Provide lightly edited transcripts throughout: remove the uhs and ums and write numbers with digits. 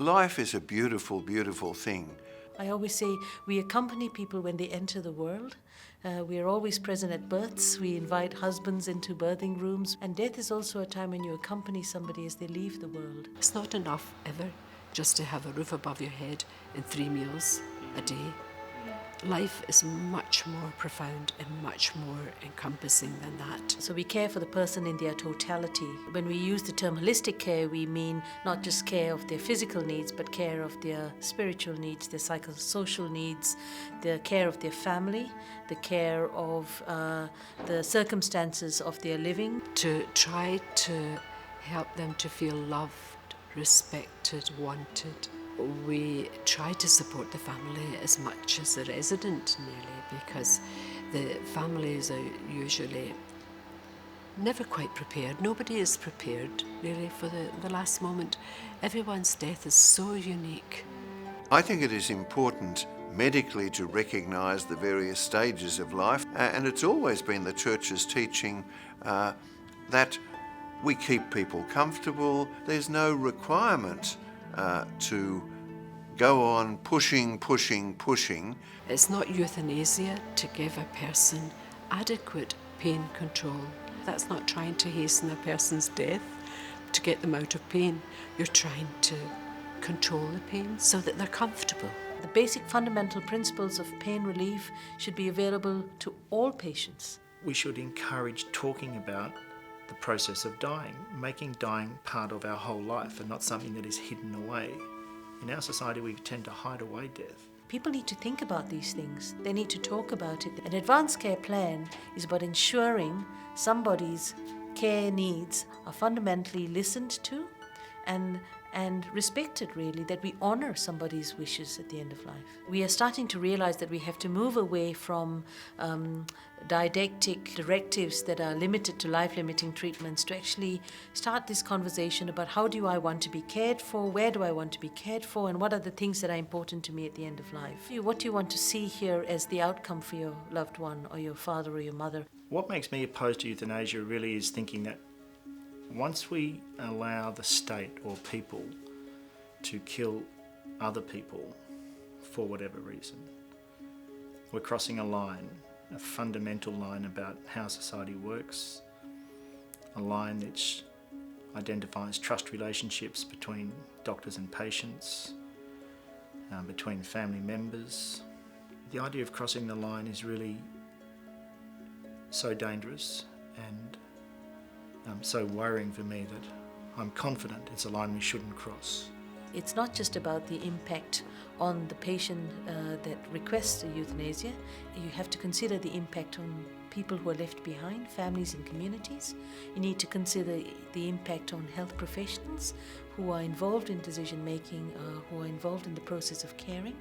life is a beautiful, beautiful thing. I always say we accompany people when they enter the world. We are always present at births. We invite husbands into birthing rooms. And death is also a time when you accompany somebody as they leave the world. It's not enough ever just to have a roof above your head and 3 meals a day. Life is much more profound and much more encompassing than that. So we care for the person in their totality. When we use the term holistic care, we mean not just care of their physical needs, but care of their spiritual needs, their psychosocial needs, the care of their family, the care of the circumstances of their living. To try to help them to feel loved, respected, wanted. We try to support the family as much as the resident, nearly, because the families are usually never quite prepared. Nobody is prepared, really, for the last moment. Everyone's death is so unique. I think it is important medically to recognise the various stages of life, and it's always been the Church's teaching that we keep people comfortable. There's no requirement to go on pushing. It's not euthanasia to give a person adequate pain control. That's not trying to hasten a person's death to get them out of pain. You're trying to control the pain so that they're comfortable. The basic fundamental principles of pain relief should be available to all patients. We should encourage talking about the process of dying, making dying part of our whole life and not something that is hidden away. In our society, we tend to hide away death. People need to think about these things. They need to talk about it. An advanced care plan is about ensuring somebody's care needs are fundamentally listened to and respected, really, that we honour somebody's wishes at the end of life. We are starting to realise that we have to move away from didactic directives that are limited to life-limiting treatments to actually start this conversation about how do I want to be cared for, where do I want to be cared for, and what are the things that are important to me at the end of life. What do you want to see here as the outcome for your loved one or your father or your mother? What makes me opposed to euthanasia really is thinking that once we allow the state or people to kill other people for whatever reason, we're crossing a line, a fundamental line about how society works, a line which identifies trust relationships between doctors and patients, between family members. The idea of crossing the line is really so dangerous and so worrying for me that I'm confident it's a line we shouldn't cross. It's not just about the impact on the patient that requests a euthanasia. You have to consider the impact on people who are left behind, families and communities. You need to consider the impact on health professionals who are involved in decision making, who are involved in the process of caring.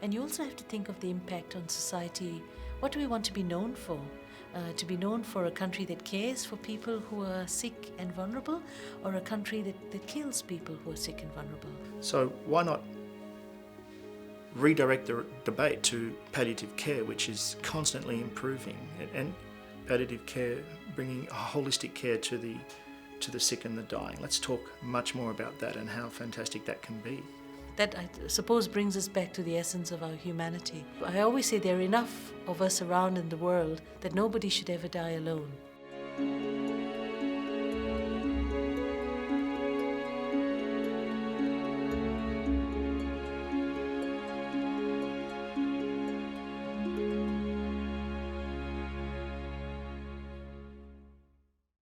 And you also have to think of the impact on society. What do we want to be known for? To be known for a country that cares for people who are sick and vulnerable, or a country that kills people who are sick and vulnerable? So why not redirect the debate to palliative care, which is constantly improving, and palliative care bringing a holistic care to the sick and the dying. Let's talk much more about that and how fantastic that can be. That, I suppose, brings us back to the essence of our humanity. I always say there are enough of us around in the world that nobody should ever die alone.